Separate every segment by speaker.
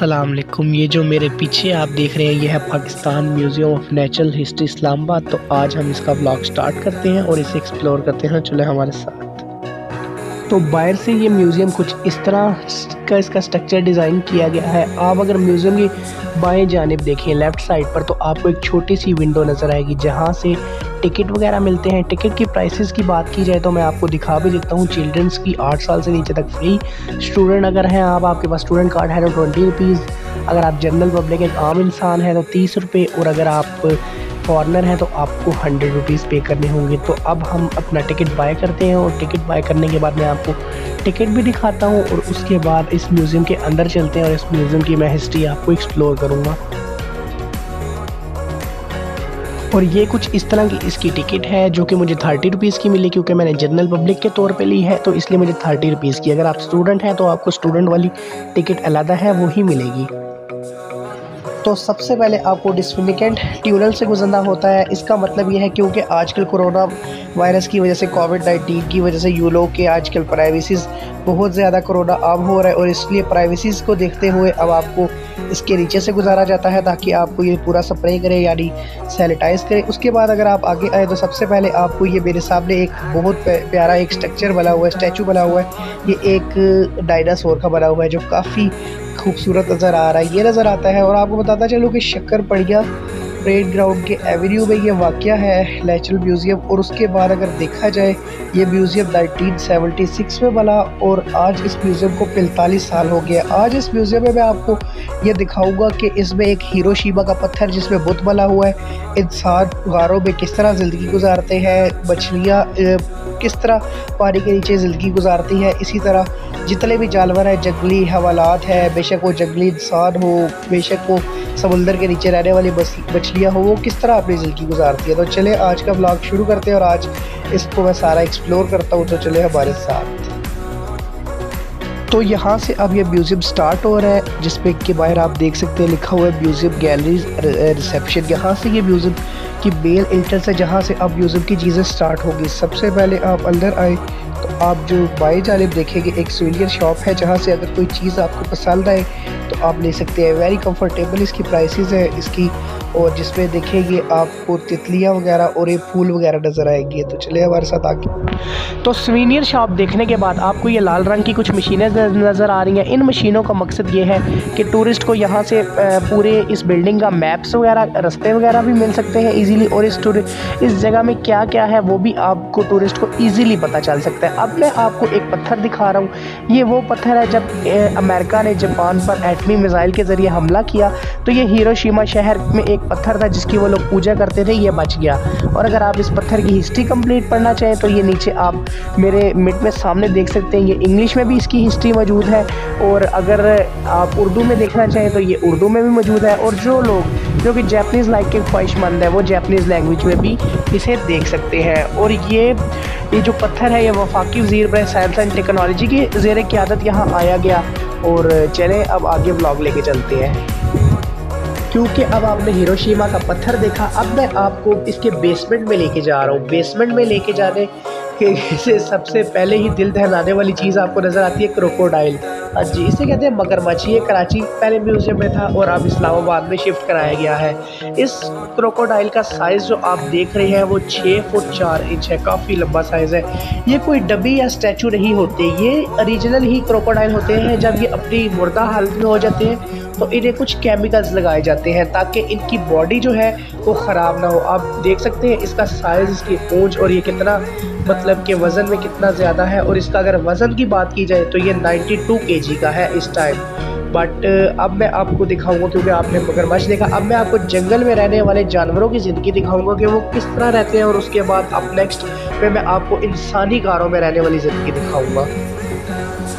Speaker 1: अस्सलाम वालेकुम। ये जो मेरे पीछे आप देख रहे हैं ये है Pakistan museum of natural history Islamabad. तो आज हम इसका व्लॉग स्टार्ट करते हैं और इसे एक्सप्लोर करते हैं। चले हमारे साथ। तो बाहर से ये म्यूज़ियम कुछ इस तरह का इसका स्ट्रक्चर डिज़ाइन किया गया है। आप अगर म्यूज़ियम की बाएं जानिब देखें लेफ़्ट साइड पर तो आपको एक छोटी सी विंडो नज़र आएगी जहाँ से टिकट वगैरह मिलते हैं। टिकट की प्राइसेस की बात की जाए तो मैं आपको दिखा भी देता हूँ। चिल्ड्रंस की 8 साल से नीचे तक फ्री। स्टूडेंट अगर हैं आपके पास स्टूडेंट कार्ड है तो 20 रुपीज़। अगर आप जनरल पब्लिक एक आम इंसान है तो 30 रुपये। और अगर आप फॉरनर हैं तो आपको 100 रुपीज़ पे करने होंगे। तो अब हम अपना टिकट बाय करते हैं और टिकट बाय करने के बाद मैं आपको टिकट भी दिखाता हूँ और उसके बाद इस म्यूज़ियम के अंदर चलते हैं और इस म्यूज़ियम की मैं हिस्ट्री आपको एक्सप्लोर करूँगा। और ये कुछ इस तरह की इसकी टिकट है जो कि मुझे 30 रुपीज़ की मिली, क्योंकि मैंने जनरल पब्लिक के तौर पे ली है तो इसलिए मुझे 30 रुपीज़ की। अगर आप स्टूडेंट हैं तो आपको स्टूडेंट वाली टिकट अलग है, वो ही मिलेगी। तो सबसे पहले आपको डिस्फिनिकेंट ट्यूनल से गुजरना होता है। इसका मतलब ये है क्योंकि आजकल कोरोना वायरस की वजह से कोविड-19 की वजह से यू लोग के आजकल प्राइवेसीज़ बहुत ज़्यादा कोरोना अब हो रहा है और इसलिए प्राइवेसीज़ को देखते हुए अब आपको इसके नीचे से गुजारा जाता है ताकि आपको ये पूरा स्प्रे करे यानी सैनिटाइज़ करे। उसके बाद अगर आप आगे आए तो सबसे पहले आपको ये मेरे सामने एक बहुत प्यारा एक स्ट्रक्चर बना हुआ है, स्टैचू बना हुआ है। ये एक डायनासोर का बना हुआ है जो काफ़ी खूबसूरत नज़र आ रहा है। ये नज़र आता है और आपको बताता चलूँ कि शक्करपड़िया परेड ग्राउंड के एवेन्यू में ये वाक़या है नेचुरल म्यूज़ियम। और उसके बाद अगर देखा जाए ये म्यूज़ियम 1976 में बना और आज इस म्यूज़ियम को 45 साल हो गया। आज इस म्यूज़ियम में मैं आपको ये दिखाऊंगा कि इसमें एक हिरोशिमा का पत्थर जिसमें बुत बना हुआ है, इंसान गारों में किस तरह ज़िंदगी गुजारते हैं, मछलियाँ किस तरह पानी के नीचे ज़िंदगी गुजारती है, इसी तरह जितने भी जानवर हैं, जंगली हवालात है, बेशक वो जंगली इंसान हो, बेशक वो समुंदर के नीचे रहने वाली मछलियाँ हो, वो किस तरह अपनी ज़िंदगी गुजारती है। तो चले आज का व्लॉग शुरू करते हैं और आज इसको मैं सारा एक्सप्लोर करता हूँ। तो चले हमारे साथ। तो यहाँ से अब ये म्यूज़ियम स्टार्ट हो रहा है जिसपे के बाहर आप देख सकते हैं लिखा हुआ है म्यूज़ियम गैलरीज रिसेप्शन। यहाँ से ये म्यूज़ियम की मेन एंट्रेंस है जहाँ से अब म्यूज़ियम की चीज़ें स्टार्ट होगी। सबसे पहले आप अंदर आए तो आप जो बाएं जानिब देखेंगे एक सूवेनियर शॉप है जहाँ से अगर कोई चीज़ आपको पसंद आए तो आप ले सकते हैं। वेरी कंफर्टेबल इसकी प्राइसेस है इसकी, और जिसमें देखेंगे आपको तितलियाँ वगैरह और ये फूल वगैरह नज़र आएंगी। तो चलिए हमारे साथ आगे। तो सूवेनियर शॉप देखने के बाद आपको ये लाल रंग की कुछ मशीनें नज़र आ रही हैं। इन मशीनों का मकसद ये है कि टूरिस्ट को यहाँ से पूरे इस बिल्डिंग का मैप्स वगैरह रास्ते वगैरह भी मिल सकते हैं ईज़िली, और इस जगह में क्या क्या है वो भी आपको टूरिस्ट को ईज़िली पता चल सकता है। अब मैं आपको एक पत्थर दिखा रहा हूँ। ये वो पत्थर है जब अमेरिका ने जापान पर एटमी मिसाइल के ज़रिए हमला किया तो ये हिरोशिमा शहर में एक पत्थर था जिसकी वो लोग पूजा करते थे, ये बच गया। और अगर आप इस पत्थर की हिस्ट्री कंप्लीट पढ़ना चाहें तो ये नीचे आप मेरे मिड में सामने देख सकते हैं। ये इंग्लिश में भी इसकी हिस्ट्री मौजूद है और अगर आप उर्दू में देखना चाहें तो ये उर्दू में भी मौजूद है। और जो कि जापानीज़ लाइक के ख्वाहिशमंद है वो जापानीज़ लैंग्वेज में भी इसे देख सकते हैं। और ये जो पत्थर है ये वफाकी वज़ीर बर साइंस एंड टेक्नोलॉजी की ज़ेर क़यादत यहाँ आया गया। और चलें अब आगे व्लॉग लेके चलते हैं। क्योंकि अब आपने हिरोशिमा का पत्थर देखा, अब मैं आपको इसके बेसमेंट में लेके जा रहा हूँ। बेसमेंट में लेके जाने के से सबसे पहले ही दिल दहलाने वाली चीज़ आपको नज़र आती है क्रोकोडाइल। जी, इसे कहते हैं मगरमच्छ। ये कराची पहले म्यूज़ियम में था और अब इस्लामाबाद में शिफ्ट कराया गया है। इस क्रोकोडाइल का साइज़ जो आप देख रहे हैं वो 6 फुट 4 इंच है, काफ़ी लंबा साइज़ है। ये कोई डब्बी या स्टैचू नहीं होते, ये ओरिजिनल ही क्रोकोडाइल होते हैं। जब ये अपनी मुर्दा हालत में हो जाते हैं तो इन्हें कुछ केमिकल्स लगाए जाते हैं ताकि इनकी बॉडी जो है वो ख़राब ना हो। आप देख सकते हैं इसका साइज़, इसकी पूंछ और ये कितना मतलब कि वज़न में कितना ज़्यादा है। और इसका अगर वज़न की बात की जाए तो ये 92 kg का है इस टाइम। बट अब मैं आपको दिखाऊंगा, क्योंकि आपने मगरमच्छ देखा, अब मैं आपको जंगल में रहने वाले जानवरों की ज़िंदगी दिखाऊंगा कि वो किस तरह रहते हैं। और उसके बाद अब नेक्स्ट में मैं आपको इंसानी गारों में रहने वाली ज़िंदगी दिखाऊंगा।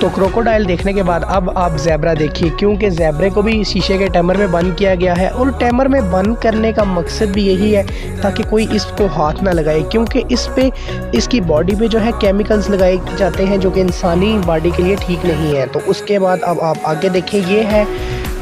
Speaker 1: तो क्रोकोडाइल देखने के बाद अब आप ज़ेब्रा देखिए, क्योंकि ज़ेब्रे को भी शीशे के टैमर में बंद किया गया है। और टैमर में बंद करने का मकसद भी यही है ताकि कोई इसको हाथ ना लगाए, क्योंकि इस पे इसकी बॉडी पे जो है केमिकल्स लगाए जाते हैं जो कि इंसानी बॉडी के लिए ठीक नहीं है। तो उसके बाद अब आप आगे देखें, ये है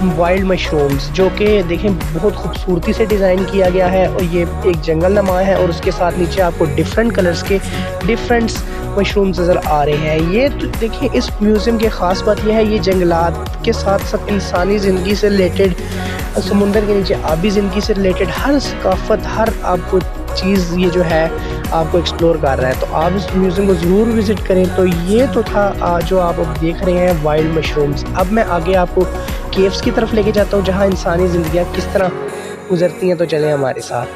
Speaker 1: वाइल्ड मशरूम्स, जो कि देखें बहुत खूबसूरती से डिज़ाइन किया गया है और ये एक जंगल नमा है और उसके साथ नीचे आपको डिफरेंट कलर्स के डिफरेंट मशरूम्स नज़र आ रहे हैं। ये तो देखिए इस म्यूज़ियम की ख़ास बात यह है, ये जंगलात के साथ साथ इंसानी ज़िंदगी से रिलेटेड, समुंदर के नीचे आबी ज़िंदगी से रिलेटेड हर सकाफ़त, हर आपको चीज़ ये जो है आपको एक्सप्लोर कर रहा है। तो आप इस म्यूज़ियम को ज़रूर विज़िट करें। तो ये तो था जो आप अब देख रहे हैं वाइल्ड मशरूम्स। अब मैं आगे आपको केव्स की तरफ लेके जाता हूँ जहाँ इंसानी ज़िंदगियाँ किस तरह गुजरती हैं। तो चलें हमारे साथ।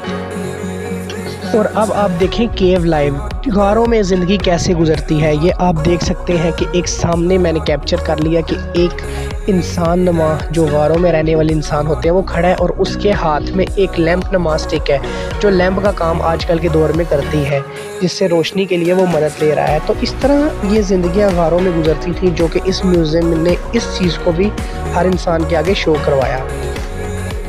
Speaker 1: और अब आप देखें केव लाइव, गारों में ज़िंदगी कैसे गुजरती है। ये आप देख सकते हैं कि एक सामने मैंने कैप्चर कर लिया कि एक इंसान नमा जो गारों में रहने वाले इंसान होते हैं वो खड़ा है और उसके हाथ में एक लैंप नमा स्टिक है जो लैंप का काम आजकल के दौर में करती है, जिससे रोशनी के लिए वो मदद ले रहा है। तो इस तरह ये ज़िंदगियाँ गारों में गुजरती थी, जो कि इस म्यूज़ियम ने इस चीज़ को भी हर इंसान के आगे शो करवाया।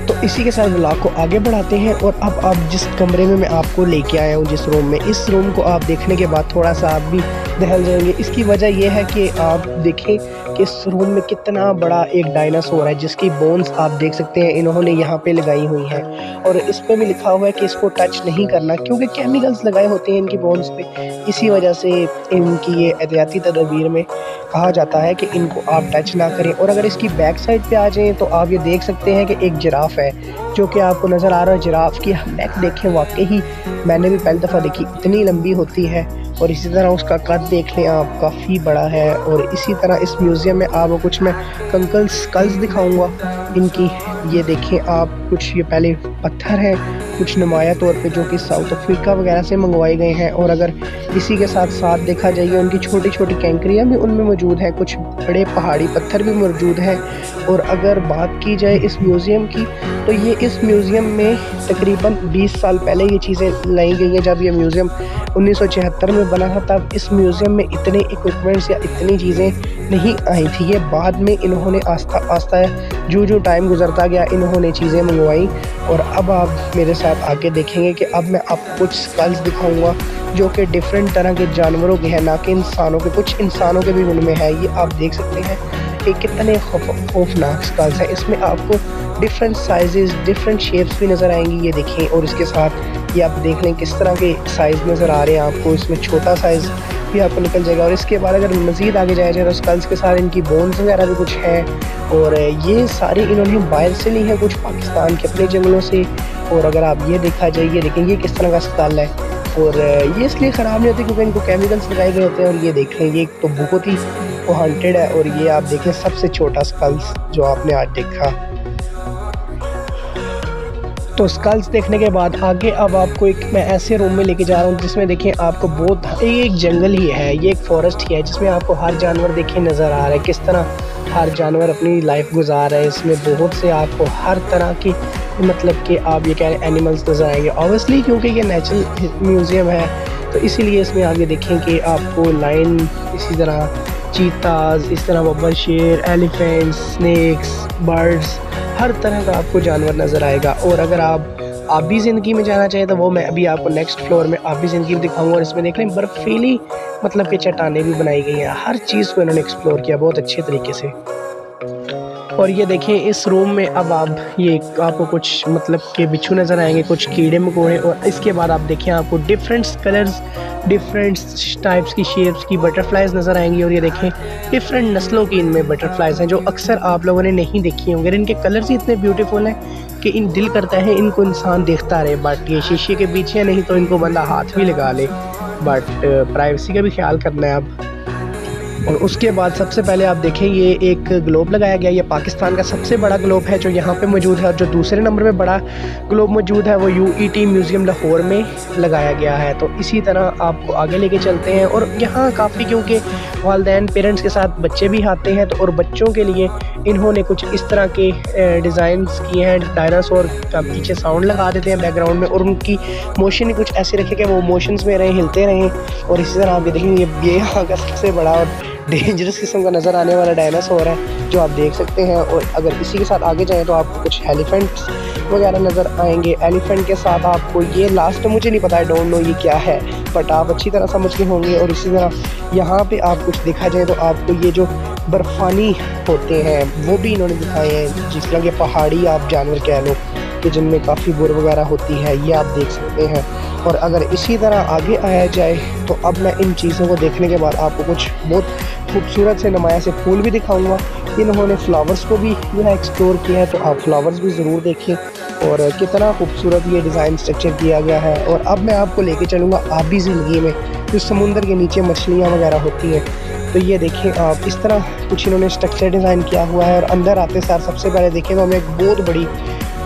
Speaker 1: तो इसी के साथ व्लॉग को आगे बढ़ाते हैं। और अब आप जिस कमरे में मैं आपको लेके आया हूँ, जिस रूम में, इस रूम को आप देखने के बाद थोड़ा सा आप भी दहल जाएंगे। इसकी वजह यह है कि आप देखें कि इस रूम में कितना बड़ा एक डायनासोर है जिसकी बोन्स आप देख सकते हैं इन्होंने यहाँ पे लगाई हुई हैं। और इस पर भी लिखा हुआ है कि इसको टच नहीं करना, क्योंकि केमिकल्स लगाए होते हैं इनकी बोन्स पे। इसी वजह से इनकी ये एहतियाती तदबीर में कहा जाता है कि इनको आप टच ना करें। और अगर इसकी बैक साइड पे आ जाएं तो आप ये देख सकते हैं कि एक जिराफ है जो कि आपको नज़र आ रहा है। जिराफ की नेक देखें, वाकई मैंने भी पहली दफ़ा देखी, इतनी लंबी होती है। और इसी तरह उसका कद देख लें आप, काफ़ी बड़ा है। और इसी तरह इस म्यूज़ियम में आपको कुछ मैं कंकल स्कल्स दिखाऊंगा इनकी। ये देखें आप, कुछ ये पहले पत्थर हैं, कुछ नुमाया तौर पे जो कि साउथ अफ्रीका वगैरह से मंगवाए गए हैं। और अगर इसी के साथ साथ देखा जाइए उनकी छोटी छोटी कैंकरियाँ भी उनमें मौजूद हैं, कुछ बड़े पहाड़ी पत्थर भी मौजूद हैं। और अगर बात की जाए इस म्यूज़ियम की, तो ये इस म्यूज़ियम में तकरीबन 20 साल पहले ये चीज़ें लाई गई हैं। जब ये म्यूज़ियम 1976 में बना था, तब इस म्यूज़ियम में इतने इक्विपमेंट्स या इतनी चीज़ें नहीं आई थी। ये बाद में इन्होंने आस्ता आस्ता जो टाइम गुजरता गया इन्होंने चीज़ें मंगवाई। और अब आप मेरे साथ आगे देखेंगे कि अब मैं आपको कुछ स्कल्स दिखाऊंगा जो कि डिफरेंट तरह के जानवरों के हैं, ना कि इंसानों के। कुछ इंसानों के भी उनमें है। ये आप देख सकते हैं कि कितने खौफनाक स्कल्स हैं। इसमें आपको डिफरेंट साइजेस, डिफरेंट शेप्स भी नज़र आएंगी। ये देखें। और इसके साथ ये आप देख लें किस तरह के साइज़ नज़र आ रहे हैं आपको। इसमें छोटा साइज़ भी आपको निकल जाएगा। और इसके बाद अगर मज़ीद आगे जाया जाए तो स्कल्स के साथ इनकी बोन्स वगैरह भी कुछ हैं। और ये सारी इन्होंने बाहर से ली है, कुछ पाकिस्तान के अपने जंगलों से। और अगर आप ये देखा जाए, ये देखें ये किस तरह का स्कल है। और ये इसलिए ख़राब नहीं होते क्योंकि इनको केमिकल्स लगाए गए होते हैं। और ये देख लें, ये तो बहुत ही हॉन्टेड है। और ये आप देखें सबसे छोटा स्कल्स जो आपने आज देखा। तो स्कल्स देखने के बाद आगे अब आपको एक मैं ऐसे रूम में लेके जा रहा हूँ जिसमें देखें आपको बहुत एक जंगल ही है, ये एक फॉरेस्ट ही है जिसमें आपको हर जानवर देखें नज़र आ रहा है, किस तरह हर जानवर अपनी लाइफ गुजार रहे हैं। इसमें बहुत से आपको हर तरह की मतलब कि आप ये कह रहे हैं एनिमल्स नज़र आएंगे ऑब्वियसली, क्योंकि ये नेचुरल म्यूज़ियम है। तो इसीलिए इसमें आप ये देखें कि आपको लाइन, इसी तरह चीताज, इस तरह बब्बर शेर, एलिफेंट्स, स्नेक्स, बर्ड्स, हर तरह का आपको जानवर नज़र आएगा। और अगर आप आबी ज़िंदगी में जाना चाहें तो वो मैं अभी आपको नेक्स्ट फ्लोर में आबी ज़िंदगी दिखाऊंगा। और इसमें देख लें बर्फीली मतलब कि चट्टानें भी बनाई गई हैं। हर चीज़ को इन्होंने एक्सप्लोर किया बहुत अच्छे तरीके से। और ये देखें इस रूम में अब आप ये आपको कुछ मतलब के बिच्छू नज़र आएंगे, कुछ कीड़े मकोड़े। और इसके बाद आप देखें आपको डिफरेंट कलर्स, डिफरेंट टाइप्स की शेप्स की बटरफ्लाइज नज़र आएंगी। और ये देखें डिफरेंट नस्लों की इनमें बटरफ्लाइज हैं जो अक्सर आप लोगों ने नहीं देखी होंगे। इनके कलर्स ही इतने ब्यूटीफुल हैं कि इन दिल करता है इनको इंसान देखता रहे। बट ये शीशे के पीछे नहीं तो इनको बंदा हाथ भी लगा ले, बट प्राइवेसी का भी ख्याल करना है अब। और उसके बाद सबसे पहले आप देखें ये एक ग्लोब लगाया गया। ये पाकिस्तान का सबसे बड़ा ग्लोब है जो यहाँ पे मौजूद है। और जो दूसरे नंबर पे बड़ा ग्लोब मौजूद है वो UET म्यूज़ियम लाहौर में लगाया गया है। तो इसी तरह आपको आगे लेके चलते हैं। और यहाँ काफ़ी क्योंकि वालिदैन पेरेंट्स के साथ बच्चे भी आते हैं तो और बच्चों के लिए इन्होंने कुछ इस तरह के डिज़ाइंस किए हैं। डायनासोर का पीछे साउंड लगा देते हैं बैकग्राउंड में और उनकी मोशन ही कुछ ऐसे रखे कि वो मोशंस में रहें, हिलते रहें। और इसी तरह आप देखेंगे ये यहाँ का सबसे बड़ा और डेंजरस किस्म का नज़र आने वाला डायनासोर है जो आप देख सकते हैं। और अगर इसी के साथ आगे जाएं तो आपको कुछ एलिफेंट्स वगैरह नज़र आएंगे। एलिफेंट के साथ आपको ये लास्ट मुझे नहीं पता है, डोंट नो ये क्या है, बट आप अच्छी तरह समझ गए होंगे। और इसी तरह यहाँ पे आप कुछ देखा जाए तो आपको ये जो बर्फ़ानी होते हैं वो भी इन्होंने दिखाए हैं, जिस तरह के पहाड़ी आप जानवर कह लो कि जिनमें काफ़ी बुर वगैरह होती है, ये आप देख सकते हैं। और अगर इसी तरह आगे आया जाए तो अब मैं इन चीज़ों को देखने के बाद आपको कुछ बहुत खूबसूरत से नुमाया से फूल भी दिखाऊंगा। इन्होंने फ्लावर्स को भी जो है एक्सप्लोर किया है, तो आप फ्लावर्स भी ज़रूर देखें और कितना खूबसूरत ये डिज़ाइन स्ट्रक्चर किया गया है। और अब मैं आपको लेके चलूँगा आबी ज़िंदगी में, जो समुंदर के नीचे मछलियाँ वगैरह होती हैं। तो ये देखें आप, इस तरह कुछ इन्होंने स्ट्रक्चर डिज़ाइन किया हुआ है। और अंदर आते सार सबसे पहले देखें तो हमें एक बहुत बड़ी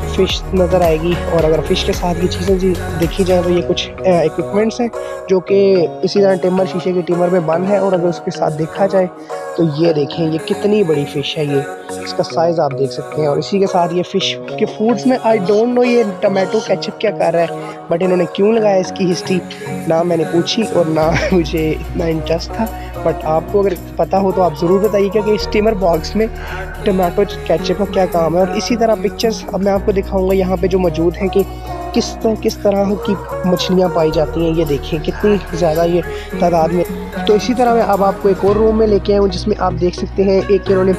Speaker 1: फ़िश नज़र आएगी। और अगर फ़िश के साथ ये चीज़ें देखी जाए तो ये कुछ इक्विपमेंट्स हैं जो कि इसी तरह टिम्बर, शीशे के टिम्बर में बंद है। और अगर उसके साथ देखा जाए तो ये देखें ये कितनी बड़ी फ़िश है, ये इसका साइज़ आप देख सकते हैं। और इसी के साथ ये फ़िश के फूड्स में आई डोंट नो ये टमाटो केचप क्या कर रहा है, बट इन्होंने क्यों लगाया इसकी हिस्ट्री ना मैंने पूछी और ना मुझे इतना इंटरेस्ट था। बट आपको अगर पता हो तो आप ज़रूर बताइएगा कि स्टीमर बॉक्स में टमाटो केचप का क्या काम है। और इसी तरह पिक्चर्स अब मैं आपको दिखाऊंगा यहाँ पे जो मौजूद हैं कि किस तरह की मछलियाँ पाई जाती हैं। ये देखें कितनी ज़्यादा ये तादाद में। तो इसी तरह मैं अब आपको एक और रूम में लेके आया हूँ जिसमें आप देख सकते हैं एक इन्होंने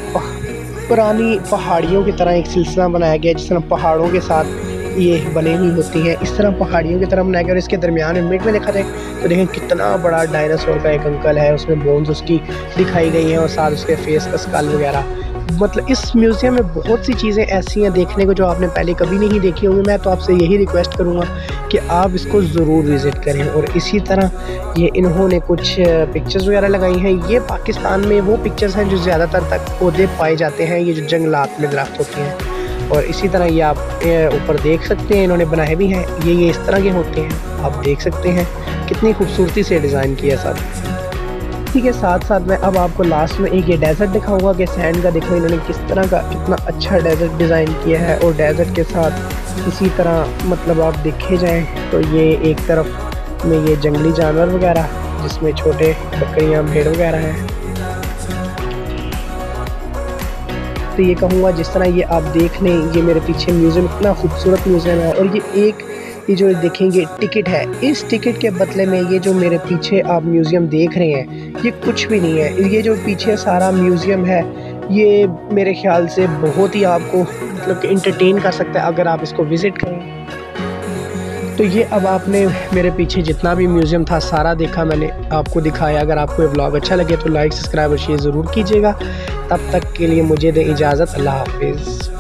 Speaker 1: पुरानी पहाड़ियों की तरह एक सिलसिला बनाया गया, जिस तरह पहाड़ों के साथ ये बनी हुई होती हैं, इस तरह पहाड़ियों की तरह बनाया गया। और इसके दरमियान में मिड में देखा जाए तो देखें कितना बड़ा डायनासोर का एक अंकल है, उसमें बोन्स उसकी दिखाई गई हैं और साथ उसके फेस का स्कल वगैरह। मतलब इस म्यूज़ियम में बहुत सी चीज़ें ऐसी हैं देखने को जो आपने पहले कभी नहीं देखी होंगी। मैं तो आपसे यही रिक्वेस्ट करूँगा कि आप इसको ज़रूर विज़िट करें। और इसी तरह ये इन्होंने कुछ पिक्चर्स वगैरह लगाई हैं। ये पाकिस्तान में वो पिक्चर्स हैं जो ज़्यादातर तक पौधे पाए जाते हैं, ये जो जंगलात में दरख्त होते हैं। और इसी तरह ये आप ऊपर देख सकते हैं इन्होंने बनाए भी हैं, ये इस तरह के होते हैं, आप देख सकते हैं कितनी खूबसूरती से डिज़ाइन किया सब। ठीक है, साथ साथ मैं अब आपको लास्ट में एक ये डेजर्ट दिखाऊंगा कि सैंड का देखो इन्होंने किस तरह का कितना अच्छा डेजर्ट डिज़ाइन किया है। और डेजर्ट के साथ इसी तरह मतलब आप देखे जाएं तो ये एक तरफ में ये जंगली जानवर वगैरह जिसमें छोटे बकरियां, भेड़ वगैरह हैं। तो ये कहूँगा जिस तरह ये आप देख लें, ये मेरे पीछे म्यूज़ियम इतना खूबसूरत म्यूज़ियम है। और ये जो देखेंगे टिकट है, इस टिकट के बदले में ये जो मेरे पीछे आप म्यूज़ियम देख रहे हैं ये कुछ भी नहीं है। ये जो पीछे सारा म्यूज़ियम है ये मेरे ख्याल से बहुत ही आपको मतलब कि इंटरटेन कर सकता है अगर आप इसको विज़िट करें। तो ये अब आपने मेरे पीछे जितना भी म्यूज़ियम था सारा देखा, मैंने आपको दिखाया। अगर आपको ये व्लॉग अच्छा लगे तो लाइक, सब्सक्राइब और शेयर ज़रूर कीजिएगा। तब तक के लिए मुझे दें इजाज़त, अल्लाह हाफिज़।